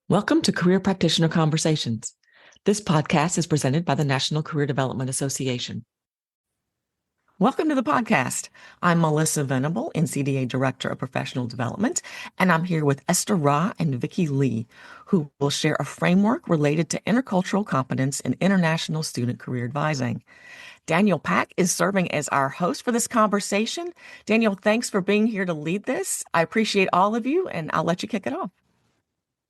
Welcome to Career Practitioner Conversations. This podcast is presented by the National Career Development Association. Welcome to the podcast. I'm Melissa Venable, NCDA Director of Professional Development, and I'm here with Esther Ra and Vicky Lee, who will share a framework related to intercultural competence in international student career advising. Daniel Pack is serving as our host for this conversation. Daniel, thanks for being here to lead this. I appreciate all of you, and I'll let you kick it off.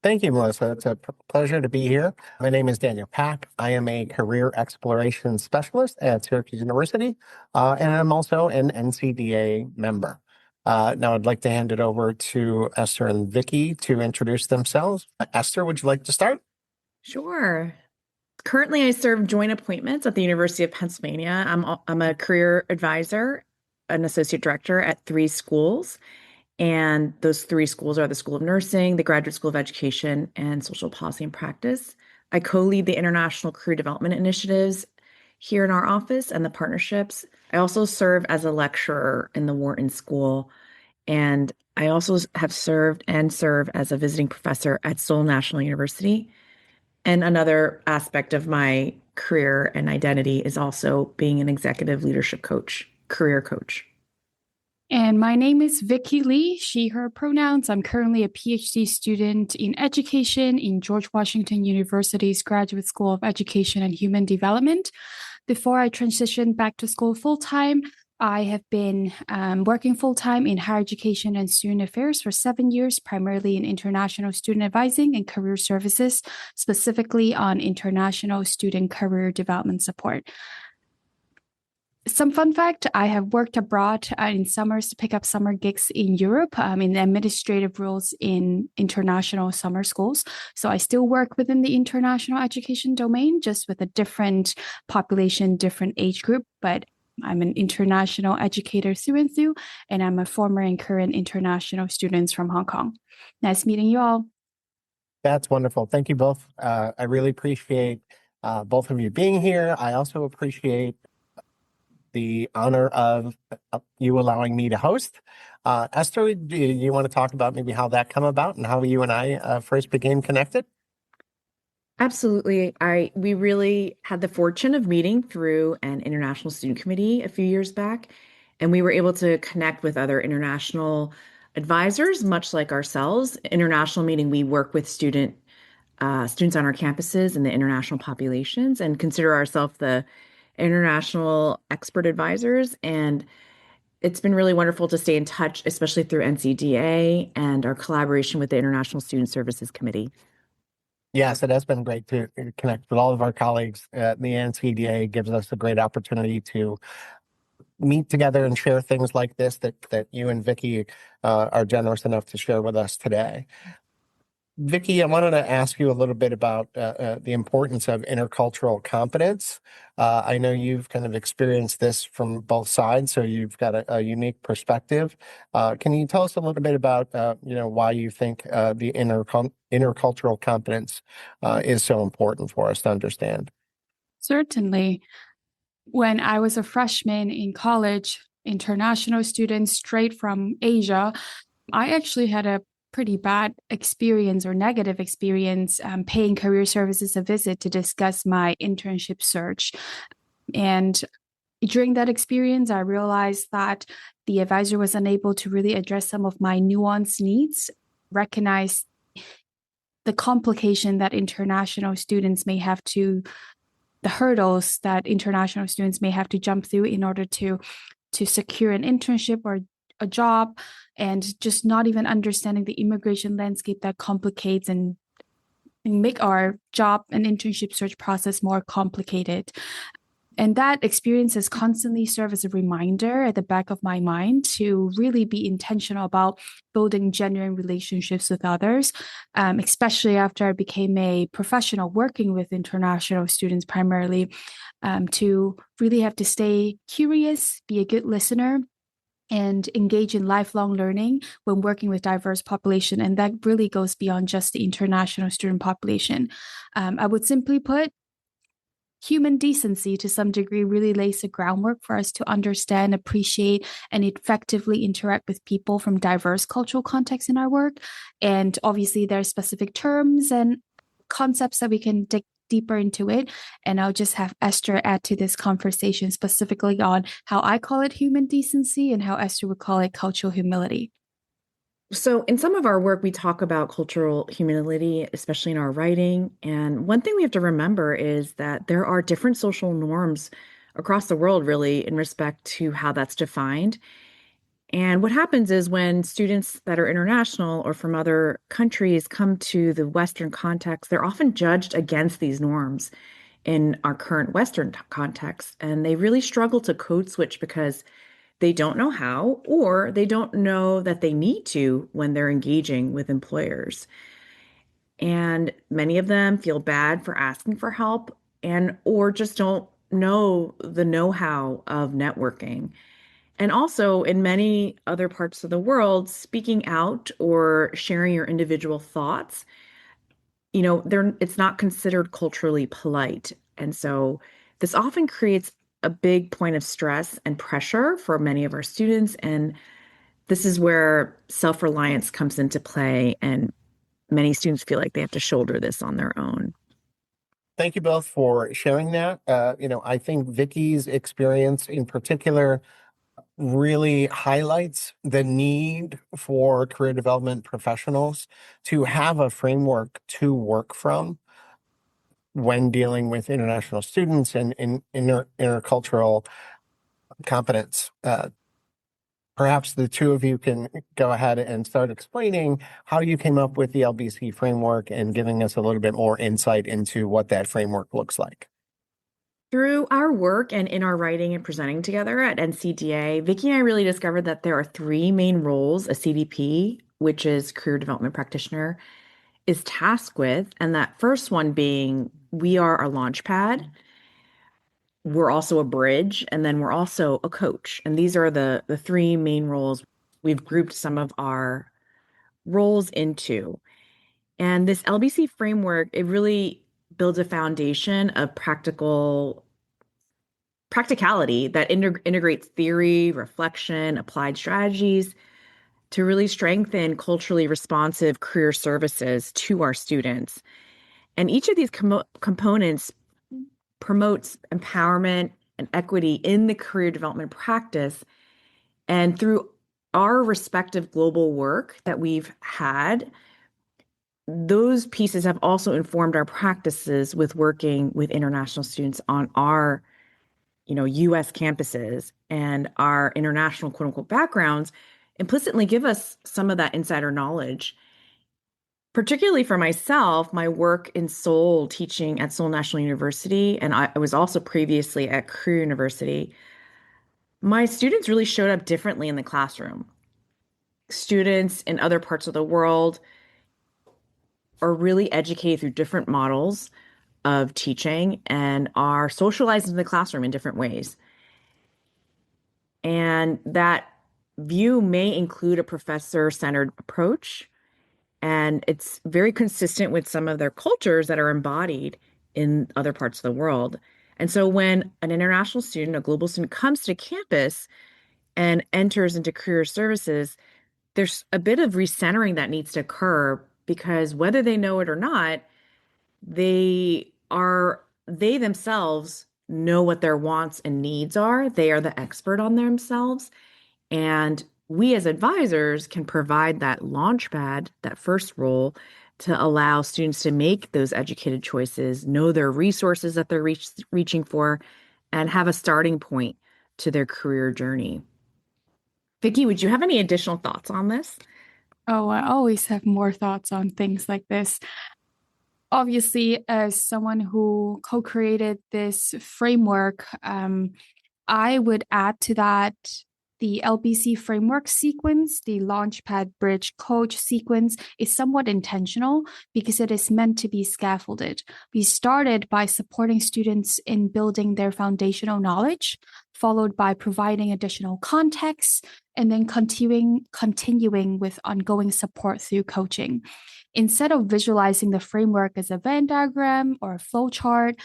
Thank you, Melissa. It's a pleasure to be here. My name is Daniel Pack. I am a career exploration specialist at Syracuse University, and I'm also an NCDA member. Now I'd like to hand it over to Esther and Vicky to introduce themselves. Esther, would you like to start? Sure. Currently, I serve joint appointments at the University of Pennsylvania. I'm a career advisor, an associate director at 3 schools. And those 3 schools are the School of Nursing, the Graduate School of Education, and Social Policy and Practice. I co-lead the International Career Development Initiatives here in our office and the partnerships. I also serve as a lecturer in the Wharton School. And I also have served and serve as a visiting professor at Seoul National University. And another aspect of my career and identity is also being an executive leadership coach, career coach. And my name is Vicky Lee, she, her pronouns. I'm currently a PhD student in education in George Washington University's Graduate School of Education and Human Development. Before I transitioned back to school full-time, I have been working full-time in higher education and student affairs for 7 years, primarily in international student advising and career services, specifically on international student career development support. Some fun fact, I have worked abroad in summers to pick up summer gigs in Europe in administrative roles in international summer schools. So I still work within the international education domain, just with a different population, different age group. But I'm an international educator through and through, and I'm a former and current international student from Hong Kong. Nice meeting you all. That's wonderful. Thank you both. I really appreciate both of you being here. I also appreciate the honor of you allowing me to host. Esther, do you want to talk about maybe how that came about and how you and I first became connected? Absolutely. We really had the fortune of meeting through an international student committee a few years back, and we were able to connect with other international advisors, much like ourselves. International meaning we work with students on our campuses and the international populations, and consider ourselves the international expert advisors. And it's been really wonderful to stay in touch, especially through NCDA and our collaboration with the International Student Services Committee. Yes, it has been great to connect with all of our colleagues. The NCDA gives us a great opportunity to meet together and share things like this that you and Vicky are generous enough to share with us today. Vicky, I wanted to ask you a little bit about the importance of intercultural competence. I know you've kind of experienced this from both sides, so you've got a unique perspective. Can you tell us a little bit about why you think the intercultural competence is so important for us to understand? Certainly. When I was a freshman in college, international students straight from Asia, I actually had a pretty bad experience or negative experience paying career services a visit to discuss my internship search. And during that experience, I realized that the advisor was unable to really address some of my nuanced needs, recognize the complication that international students may have to, the hurdles that international students may have to jump through in order to secure an internship or a job, and just not even understanding the immigration landscape that complicates and make our job and internship search process more complicated. And that experience has constantly served as a reminder at the back of my mind to really be intentional about building genuine relationships with others, especially after I became a professional working with international students primarily, to really have to stay curious, be a good listener, and engage in lifelong learning when working with diverse population. And that really goes beyond just the international student population. I would simply put, human decency to some degree really lays the groundwork for us to understand, appreciate, and effectively interact with people from diverse cultural contexts in our work. And obviously, there are specific terms and concepts that we can dig deeper into it. And I'll just have Esther add to this conversation specifically on how I call it human decency and how Esther would call it cultural humility. So, in some of our work, we talk about cultural humility, especially in our writing. And one thing we have to remember is that there are different social norms across the world, really, in respect to how that's defined. And what happens is when students that are international or from other countries come to the Western context, they're often judged against these norms in our current Western context. And they really struggle to code switch because they don't know how, or they don't know that they need to when they're engaging with employers. And many of them feel bad for asking for help and or just don't know the know-how of networking. And also in many other parts of the world, speaking out or sharing your individual thoughts, it's not considered culturally polite. And so this often creates a big point of stress and pressure for many of our students. And this is where self-reliance comes into play. And many students feel like they have to shoulder this on their own. Thank you both for sharing that. I think Vicky's experience in particular really highlights the need for career development professionals to have a framework to work from when dealing with international students and in intercultural competence. Perhaps the two of you can go ahead and start explaining how you came up with the LBC framework and giving us a little bit more insight into what that framework looks like. Through our work and in our writing and presenting together at NCDA, Vicky and I really discovered that there are three main roles a CDP, which is career development practitioner, is tasked with. And that first one being we are a Launchpad. We're also a bridge, and then we're also a coach. And these are the three main roles we've grouped some of our roles into. And this LBC framework, it really builds a foundation of practicality that integrates theory, reflection, applied strategies to really strengthen culturally responsive career services to our students. And each of these components promotes empowerment and equity in the career development practice. And through our respective global work that we've had, those pieces have also informed our practices with working with international students on our US campuses, and our international quote unquote backgrounds implicitly give us some of that insider knowledge. Particularly for myself, my work in Seoul, teaching at Seoul National University, and I was also previously at Korea University, my students really showed up differently in the classroom. Students in other parts of the world are really educated through different models of teaching and are socialized in the classroom in different ways. And that view may include a professor-centered approach, and it's very consistent with some of their cultures that are embodied in other parts of the world. And so when an international student, a global student, comes to campus and enters into career services, there's a bit of recentering that needs to occur because whether they know it or not, they themselves know what their wants and needs are. They are the expert on themselves. And we as advisors can provide that launchpad, that first role, to allow students to make those educated choices, know their resources that they're reaching for, and have a starting point to their career journey. Vicky, would you have any additional thoughts on this? Oh, I always have more thoughts on things like this. Obviously, as someone who co-created this framework, I would add to that the LBC framework sequence, the Launchpad Bridge Coach sequence, is somewhat intentional because it is meant to be scaffolded. We started by supporting students in building their foundational knowledge, followed by providing additional context, and then continuing with ongoing support through coaching. Instead of visualizing the framework as a Venn diagram or a flow chart,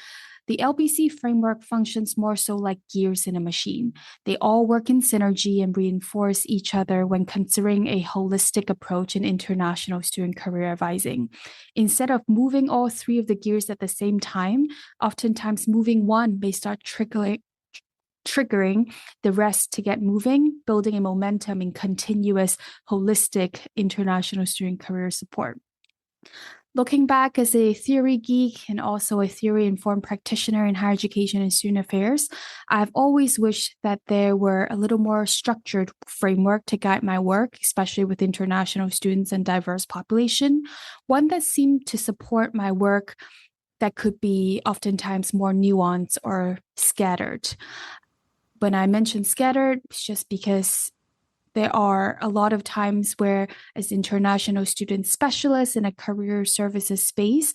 The LBC framework functions more so like gears in a machine. They all work in synergy and reinforce each other when considering a holistic approach in international student career advising. Instead of moving all three of the gears at the same time, oftentimes moving one may start triggering the rest to get moving, building a momentum in continuous, holistic international student career support. Looking back as a theory geek and also a theory-informed practitioner in higher education and student affairs, I've always wished that there were a little more structured framework to guide my work, especially with international students and diverse population, one that seemed to support my work that could be oftentimes more nuanced or scattered. When I mention scattered, it's just because there are a lot of times where, as international student specialists in a career services space,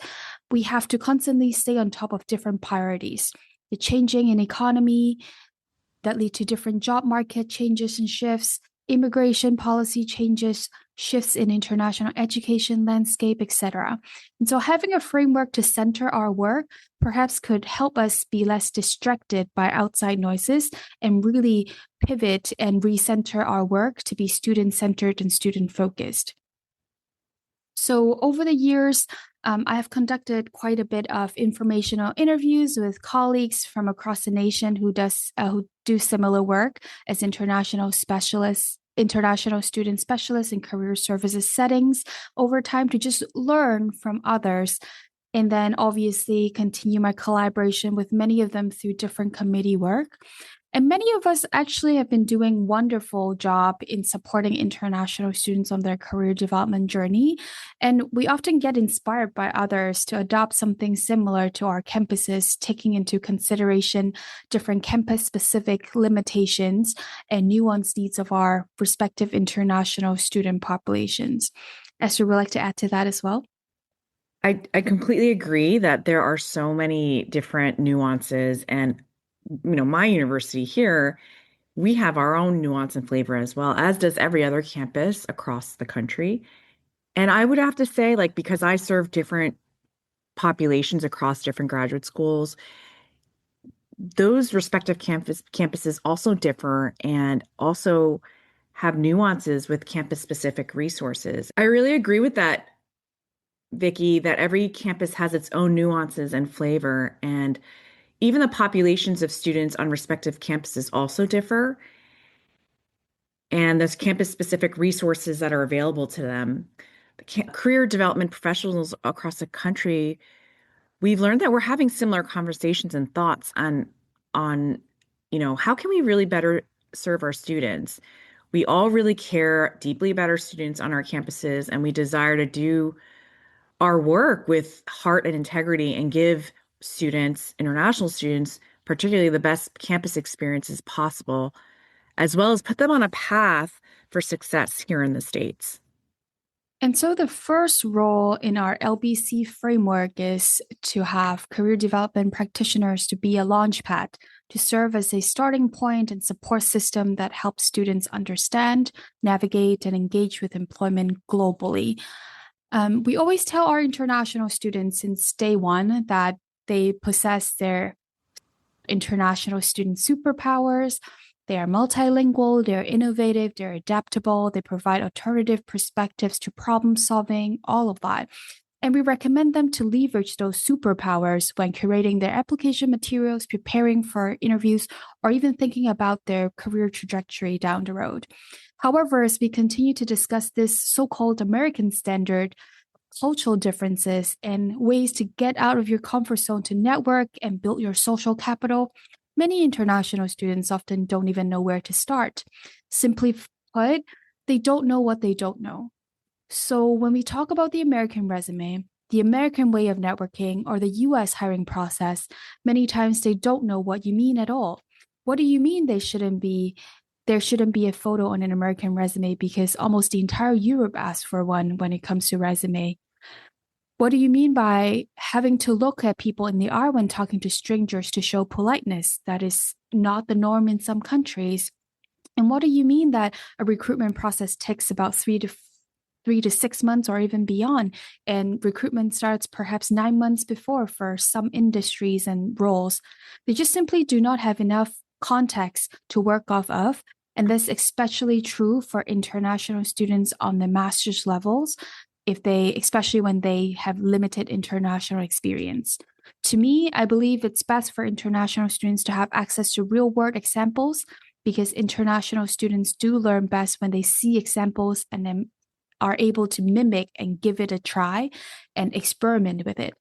we have to constantly stay on top of different priorities. The changing in economy that lead to different job market changes and shifts, immigration policy changes, shifts in international education landscape, etc. And so having a framework to center our work perhaps could help us be less distracted by outside noises and really pivot and recenter our work to be student-centered and student-focused. So over the years, I have conducted quite a bit of informational interviews with colleagues from across the nation who do similar work as international student specialists in career services settings over time to just learn from others. And then obviously continue my collaboration with many of them through different committee work. And many of us actually have been doing a wonderful job in supporting international students on their career development journey. And we often get inspired by others to adopt something similar to our campuses, taking into consideration different campus-specific limitations and nuanced needs of our respective international student populations. Esther, would you like to add to that as well? I completely agree that there are so many different nuances, and my university here, we have our own nuance and flavor as well, as does every other campus across the country. And I would have to say, because I serve different populations across different graduate schools, those respective campuses also differ and also have nuances with campus-specific resources. I really agree with that, Vicky, that every campus has its own nuances and flavor, and even the populations of students on respective campuses also differ, and there's campus-specific resources that are available to them. The career development professionals across the country, we've learned that we're having similar conversations and thoughts on how can we really better serve our students. We all really care deeply about our students on our campuses, and we desire to do our work with heart and integrity and give students, international students, particularly the best campus experiences possible, as well as put them on a path for success here in the States. And so the first role in our LBC framework is to have career development practitioners to be a launchpad, to serve as a starting point and support system that helps students understand, navigate, and engage with employment globally. We always tell our international students since day one that they possess their international student superpowers. They are multilingual, they're innovative, they're adaptable, they provide alternative perspectives to problem solving, all of that. And we recommend them to leverage those superpowers when curating their application materials, preparing for interviews, or even thinking about their career trajectory down the road. However, as we continue to discuss this so-called American standard, cultural differences, and ways to get out of your comfort zone to network and build your social capital, many international students often don't even know where to start. Simply put, they don't know what they don't know. So when we talk about the American resume, the American way of networking, or the US hiring process, many times they don't know what you mean at all. What do you mean there shouldn't be a photo on an American resume because almost the entire Europe asks for one when it comes to resume? What do you mean by having to look at people in the eye when talking to strangers to show politeness? That is not the norm in some countries. And what do you mean that a recruitment process takes about 3 to 3 to 6 months or even beyond. And recruitment starts perhaps 9 months before for some industries and roles. They just simply do not have enough context to work off of. And that's especially true for international students on the master's levels, especially when they have limited international experience. To me, I believe it's best for international students to have access to real world examples, because international students do learn best when they see examples and then are able to mimic and give it a try and experiment with it.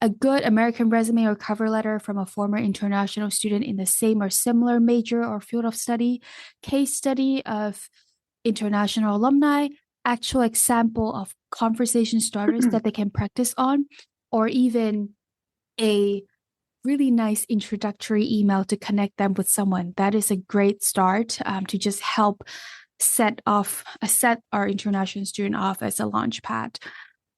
A good American resume or cover letter from a former international student in the same or similar major or field of study, case study of international alumni, actual example of conversation starters that they can practice on, or even a really nice introductory email to connect them with someone. That is a great start to just help set our international student off as a launchpad.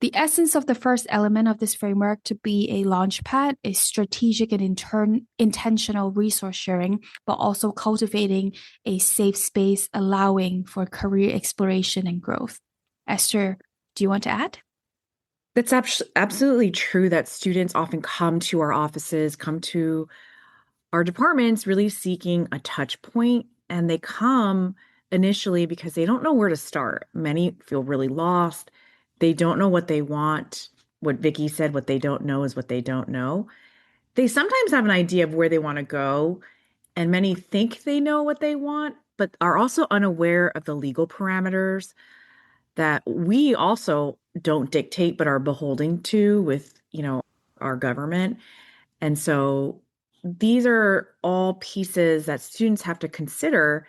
The essence of the first element of this framework to be a launchpad is strategic and intentional resource sharing, but also cultivating a safe space allowing for career exploration and growth. Esther, do you want to add? That's absolutely true that students often come to our offices, come to our departments really seeking a touch point, and they come initially because they don't know where to start. Many feel really lost. They don't know what they want. What Vicky said, what they don't know is what they don't know. They sometimes have an idea of where they want to go, and many think they know what they want, but are also unaware of the legal parameters that we also don't dictate, but are beholden to with, our government. And so these are all pieces that students have to consider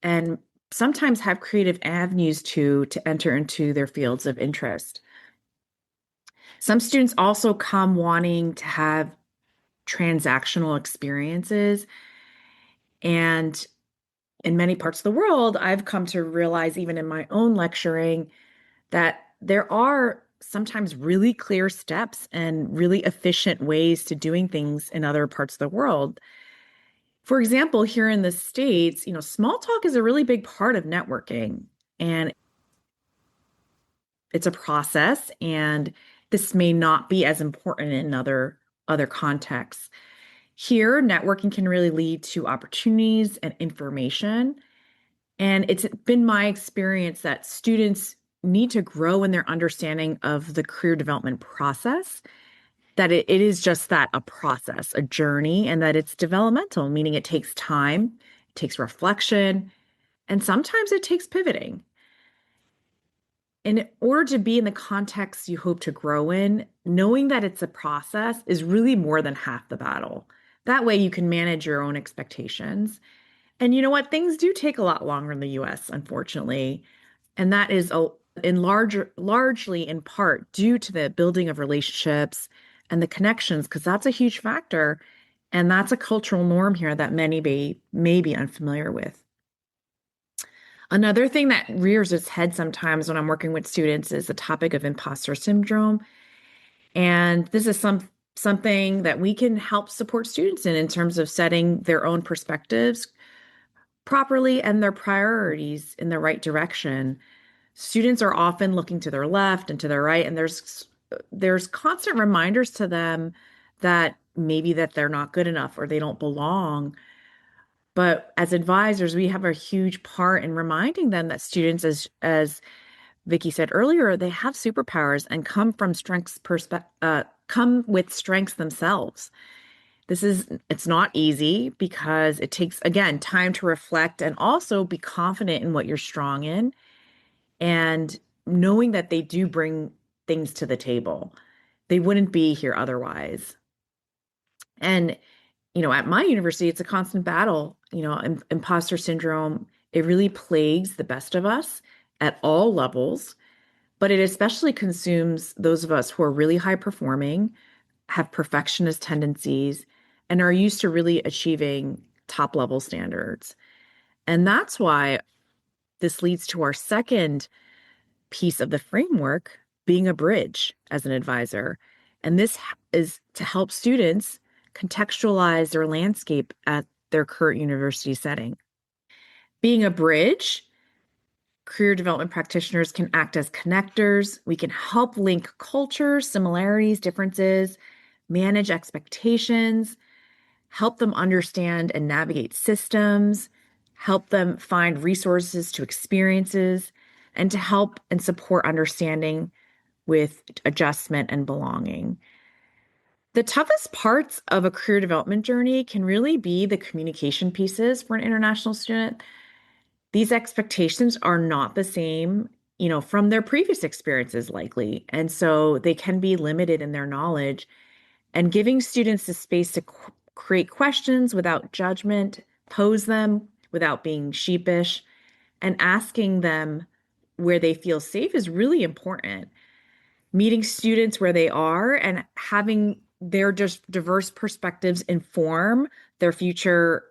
and sometimes have creative avenues to enter into their fields of interest. Some students also come wanting to have transactional experiences. And in many parts of the world, I've come to realize, even in my own lecturing, that there are sometimes really clear steps and really efficient ways to doing things in other parts of the world. For example, here in the States, small talk is a really big part of networking, and it's a process, and this may not be as important in other contexts. Here, networking can really lead to opportunities and information. And it's been my experience that students need to grow in their understanding of the career development process, that it is just that, a process, a journey, and that it's developmental, meaning it takes time, it takes reflection, and sometimes it takes pivoting. In order to be in the context you hope to grow in, knowing that it's a process is really more than half the battle. That way you can manage your own expectations. And you know what? Things do take a lot longer in the US, unfortunately. And that is largely in part due to the building of relationships and the connections, because that's a huge factor. And that's a cultural norm here that many may be unfamiliar with. Another thing that rears its head sometimes when I'm working with students is the topic of imposter syndrome. And this is something that we can help support students in terms of setting their own perspectives properly and their priorities in the right direction. Students are often looking to their left and to their right, and there's constant reminders to them that maybe that they're not good enough or they don't belong. But as advisors, we have a huge part in reminding them that students, as Vicky said earlier, they have superpowers and come with strengths themselves. It's not easy because it takes, again, time to reflect and also be confident in what you're strong in and knowing that they do bring things to the table. They wouldn't be here otherwise. And, at my university, it's a constant battle. Imposter syndrome, it really plagues the best of us at all levels, but it especially consumes those of us who are really high performing, have perfectionist tendencies, and are used to really achieving top level standards. And that's why this leads to our second piece of the framework, being a bridge as an advisor. And this is to help students contextualize their landscape at their current university setting. Being a bridge career development practitioners can act as connectors. We can help link cultures, similarities, differences, manage expectations, help them understand and navigate systems, help them find resources to experiences, and to help and support understanding with adjustment and belonging. The toughest parts of a career development journey can really be the communication pieces for an international student. These expectations are not the same, from their previous experiences likely. And so they can be limited in their knowledge. And giving students the space to create questions without judgment, pose them without being sheepish, and asking them where they feel safe is really important. Meeting students where they are and having their just diverse perspectives inform their future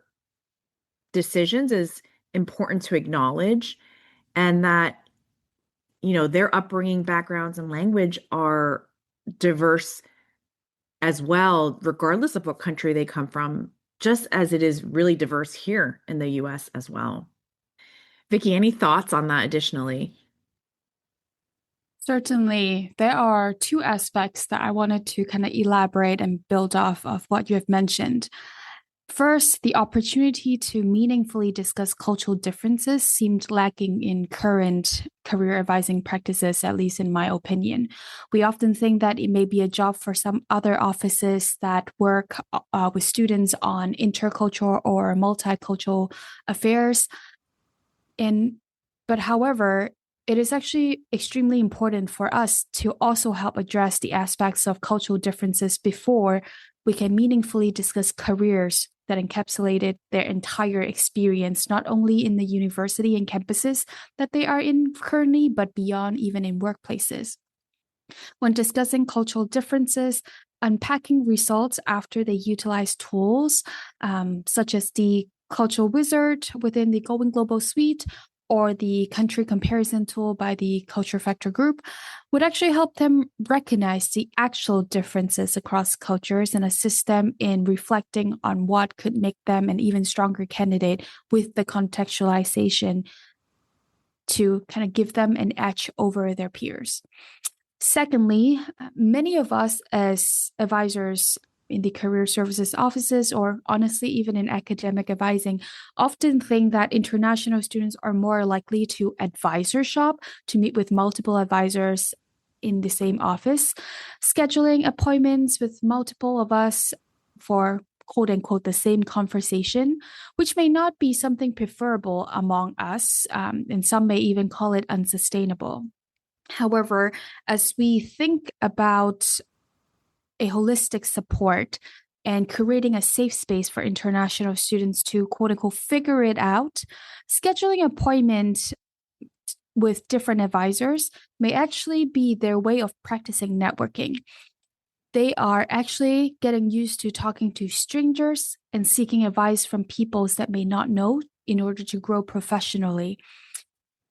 decisions is important to acknowledge, and that their upbringing, backgrounds, and language are diverse as well, regardless of what country they come from, just as it is really diverse here in the US as well. Vicky, any thoughts on that additionally? Certainly, there are two aspects that I wanted to kind of elaborate and build off of what you have mentioned. First, the opportunity to meaningfully discuss cultural differences seemed lacking in current career advising practices, at least in my opinion. We often think that it may be a job for some other offices that work with students on intercultural or multicultural affairs. But however, it is actually extremely important for us to also help address the aspects of cultural differences before we can meaningfully discuss careers that encapsulated their entire experience, not only in the university and campuses that they are in currently, but beyond, even in workplaces. When discussing cultural differences, unpacking results after they utilize tools such as the Cultural Wizard within the GoinGlobal suite or the country comparison tool by the Culture Factor group would actually help them recognize the actual differences across cultures and assist them in reflecting on what could make them an even stronger candidate with the contextualization to kind of give them an edge over their peers. Secondly, many of us as advisors in the career services offices, or honestly, even in academic advising, often think that international students are more likely to advisor shop, to meet with multiple advisors in the same office, scheduling appointments with multiple of us for quote unquote the same conversation, which may not be something preferable among us, and some may even call it unsustainable. However, as we think about a holistic support and creating a safe space for international students to quote unquote figure it out, scheduling appointments with different advisors may actually be their way of practicing networking. They are actually getting used to talking to strangers and seeking advice from people that may not know in order to grow professionally.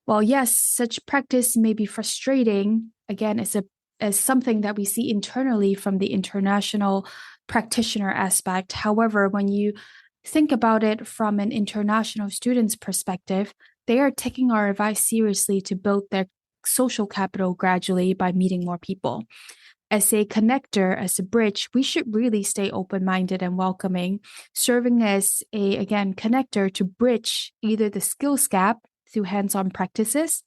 While yes, such practice may be frustrating, again, as something that we see internally from the international practitioner aspect. However, when you think about it from an international student's perspective, they are taking our advice seriously to build their social capital gradually by meeting more people. As a connector, as a bridge, we should really stay open-minded and welcoming, serving as a, again, connector to bridge either the skills gap through hands-on practices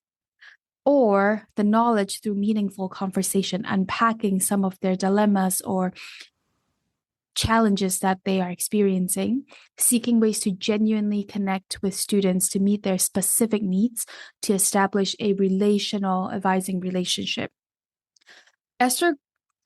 or the knowledge through meaningful conversation, unpacking some of their dilemmas or challenges that they are experiencing, seeking ways to genuinely connect with students to meet their specific needs to establish a relational advising relationship. Esther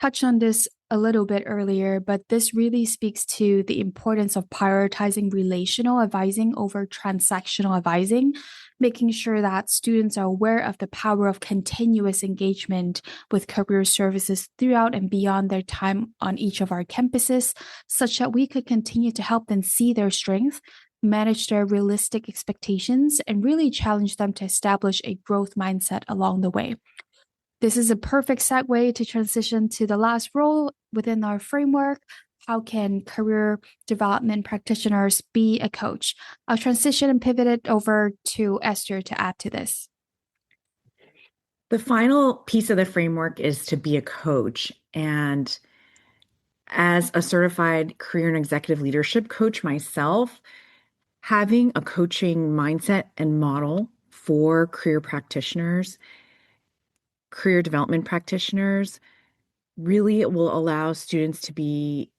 touched on this a little bit earlier, but this really speaks to the importance of prioritizing relational advising over transactional advising, making sure that students are aware of the power of continuous engagement with career services throughout and beyond their time on each of our campuses, such that we could continue to help them see their strength, manage their realistic expectations, and really challenge them to establish a growth mindset along the way. This is a perfect segue to transition to the last role within our framework. How can career development practitioners be a coach? I'll transition and pivot it over to Esther to add to this. The final piece of the framework is to be a coach. And as a certified career and executive leadership coach myself, having a coaching mindset and model for career practitioners, career development practitioners, really will allow students to be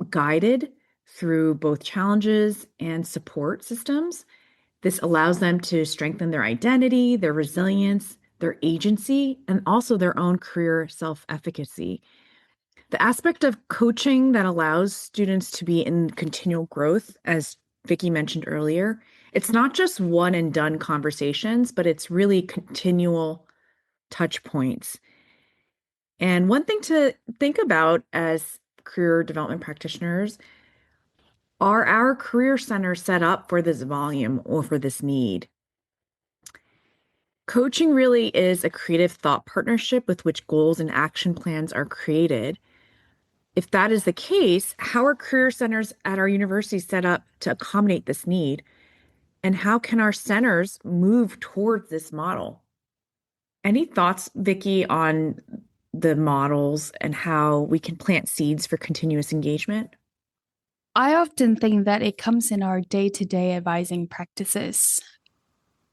guided through both challenges and support systems. This allows them to strengthen their identity, their resilience, their agency, and also their own career self-efficacy. The aspect of coaching that allows students to be in continual growth, as Vicky mentioned earlier, it's not just one and done conversations, but it's really continual touch points. And one thing to think about as career development practitioners, are our career centers set up for this volume or for this need? Coaching really is a creative thought partnership with which goals and action plans are created. If that is the case, how are career centers at our university set up to accommodate this need? And how can our centers move towards this model? Any thoughts, Vicky, on the models and how we can plant seeds for continuous engagement? I often think that it comes in our day-to-day advising practices.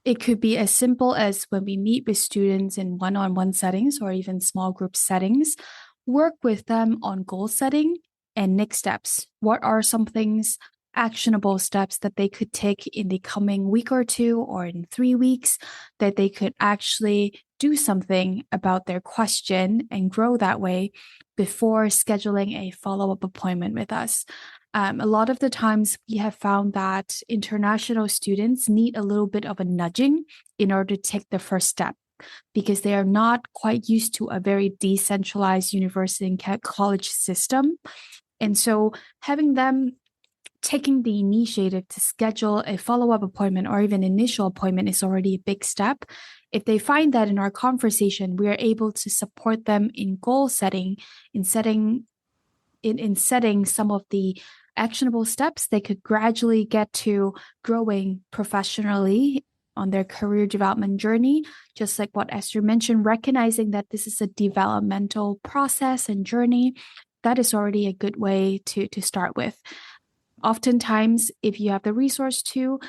It could be as simple as when we meet with students in one-on-one settings or even small group settings, work with them on goal setting and next steps. What are some things, actionable steps that they could take in the coming week or two or in 3 weeks that they could actually do something about their question and grow that way before scheduling a follow-up appointment with us. A lot of the times we have found that international students need a little bit of a nudging in order to take the first step because they are not quite used to a very decentralized university and college system. And so having them taking the initiative to schedule a follow-up appointment or even initial appointment is already a big step. If they find that in our conversation, we are able to support them in goal setting, in setting some of the actionable steps, they could gradually get to growing professionally on their career development journey. Just like what Esther mentioned, recognizing that this is a developmental process and journey, that is already a good way to start with. Oftentimes, if you have the resource to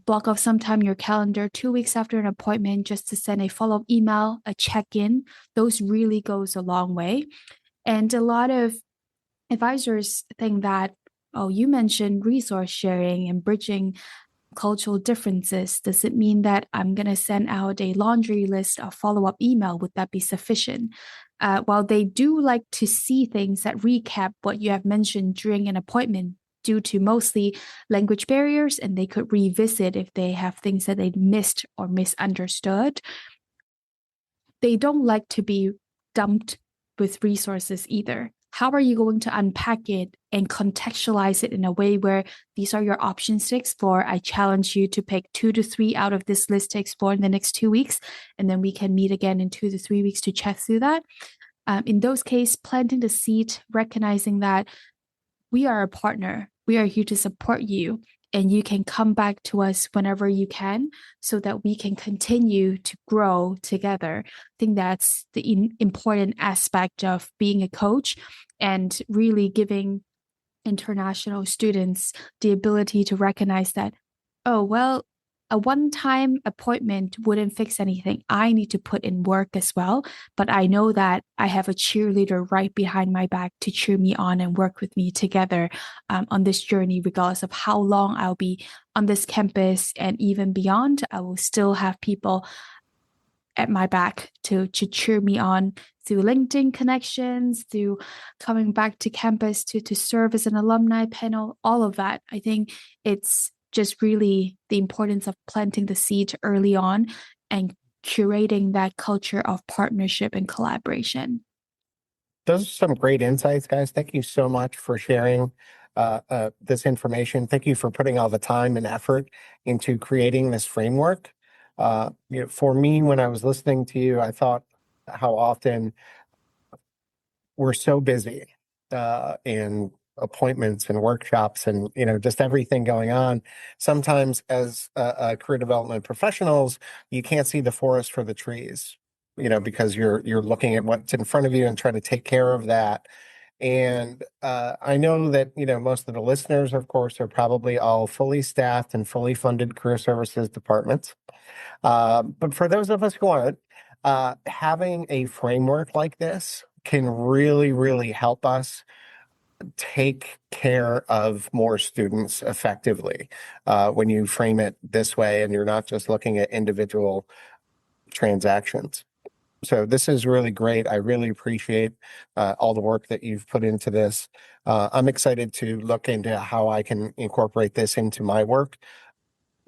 block off sometime in your calendar 2 weeks after an appointment just to send a follow-up email, a check-in, those really goes a long way. And a lot of advisors think that, oh, you mentioned resource sharing and bridging cultural differences. Does it mean that I'm going to send out a laundry list of follow-up email? Would that be sufficient? While they do like to see things that recap what you have mentioned during an appointment due to mostly language barriers, and they could revisit if they have things that they missed or misunderstood, they don't like to be dumped with resources either. How are you going to unpack it and contextualize it in a way where these are your options to explore? I challenge you to pick 2 to 3 out of this list to explore in the next 2 weeks, and then we can meet again in 2 to 3 weeks to check through that. In those cases, planting the seed, recognizing that we are a partner. We are here to support you, and you can come back to us whenever you can so that we can continue to grow together. I think that's the important aspect of being a coach and really giving international students the ability to recognize that, oh, well, a one-time appointment wouldn't fix anything. I need to put in work as well, but I know that I have a cheerleader right behind my back to cheer me on and work with me together on this journey, regardless of how long I'll be on this campus and even beyond. I will still have people at my back to cheer me on through LinkedIn connections, through coming back to campus to serve as an alumni panel, all of that. I think it's just really the importance of planting the seed early on and curating that culture of partnership and collaboration. Those are some great insights, guys. Thank you so much for sharing this information. Thank you for putting all the time and effort into creating this framework. For me, when I was listening to you, I thought how often we're so busy and appointments and workshops and, just everything going on. Sometimes as career development professionals, you can't see the forest for the trees, because you're looking at what's in front of you and trying to take care of that. And I know that, most of the listeners, of course, are probably all fully staffed and fully funded career services departments. But for those of us who aren't, having a framework like this can really, really help us take care of more students effectively when you frame it this way and you're not just looking at individual transactions. So this is really great. I really appreciate all the work that you've put into this. I'm excited to look into how I can incorporate this into my work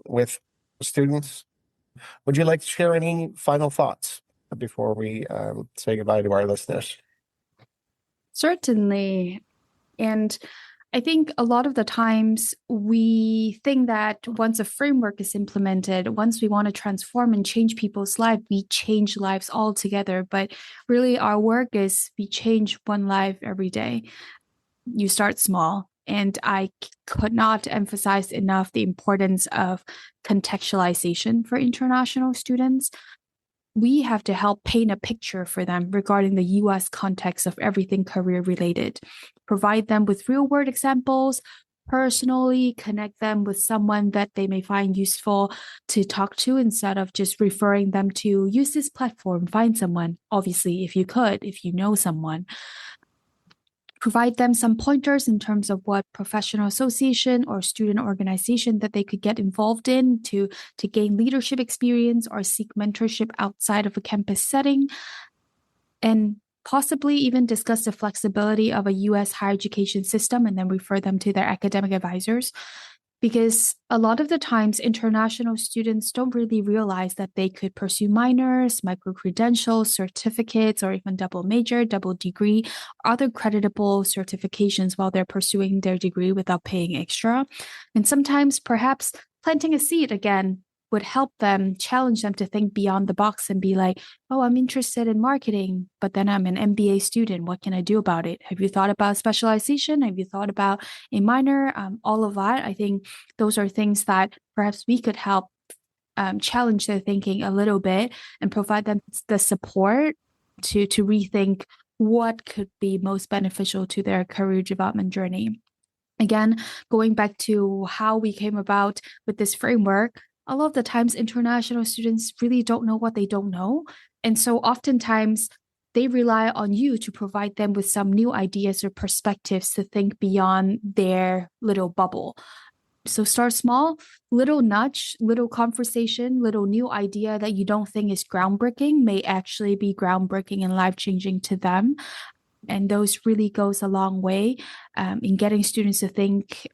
with students. Would you like to share any final thoughts before we say goodbye to our listeners? Certainly. And I think a lot of the times we think that once a framework is implemented, once we want to transform and change people's lives, we change lives altogether. But really, our work is we change one life every day. You start small. And I could not emphasize enough the importance of contextualization for international students. We have to help paint a picture for them regarding the US context of everything career related, provide them with real world examples, personally connect them with someone that they may find useful to talk to instead of just referring them to use this platform, find someone. Obviously, if you know someone. Provide them some pointers in terms of what professional association or student organization that they could get involved in to gain leadership experience or seek mentorship outside of a campus setting, and possibly even discuss the flexibility of a US higher education system and then refer them to their academic advisors. Because a lot of the times, international students don't really realize that they could pursue minors, micro-credentials, certificates, or even double major, double degree, or other creditable certifications while they're pursuing their degree without paying extra. And sometimes, perhaps, planting a seed again would help them, challenge them to think beyond the box and be like, oh, I'm interested in marketing, but then I'm an MBA student. What can I do about it? Have you thought about specialization? Have you thought about a minor? All of that. I think those are things that perhaps we could help challenge their thinking a little bit and provide them the support to rethink what could be most beneficial to their career development journey. Again, going back to how we came about with this framework, a lot of the times international students really don't know what they don't know. And so oftentimes they rely on you to provide them with some new ideas or perspectives to think beyond their little bubble. So start small, little nudge, little conversation, little new idea that you don't think is groundbreaking may actually be groundbreaking and life-changing to them. And those really goes a long way in getting students to think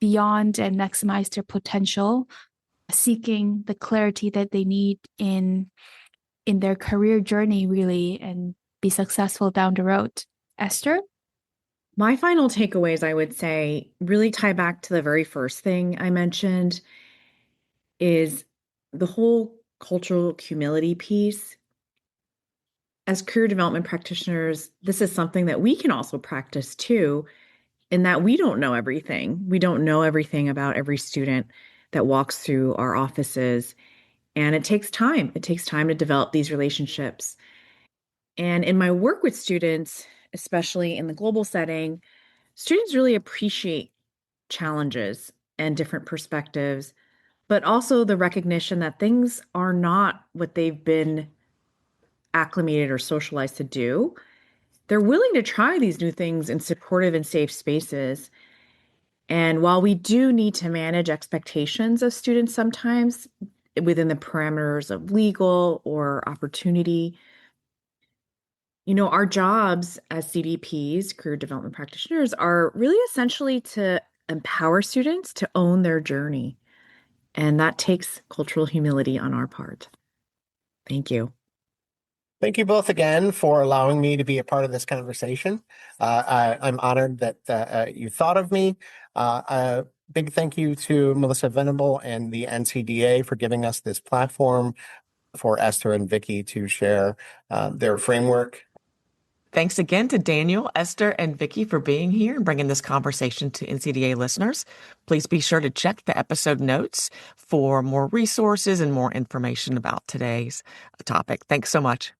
beyond and maximize their potential, seeking the clarity that they need in their career journey, really, and be successful down the road. Esther? My final takeaways, I would say, really tie back to the very first thing I mentioned is the whole cultural humility piece. As career development practitioners, this is something that we can also practice too, in that we don't know everything. We don't know everything about every student that walks through our offices. And it takes time. It takes time to develop these relationships. And in my work with students, especially in the global setting, students really appreciate challenges and different perspectives, but also the recognition that things are not what they've been acclimated or socialized to do. They're willing to try these new things in supportive and safe spaces. And while we do need to manage expectations of students sometimes within the parameters of legal or opportunity, our jobs as CDPs, career development practitioners, are really essentially to empower students to own their journey. And that takes cultural humility on our part. Thank you. Thank you both again for allowing me to be a part of this conversation. I'm honored that you thought of me. A big thank you to Melissa Venable and the NCDA for giving us this platform for Esther and Vicky to share their framework. Thanks again to Daniel, Esther, and Vicky for being here and bringing this conversation to NCDA listeners. Please be sure to check the episode notes for more resources and more information about today's topic. Thanks so much.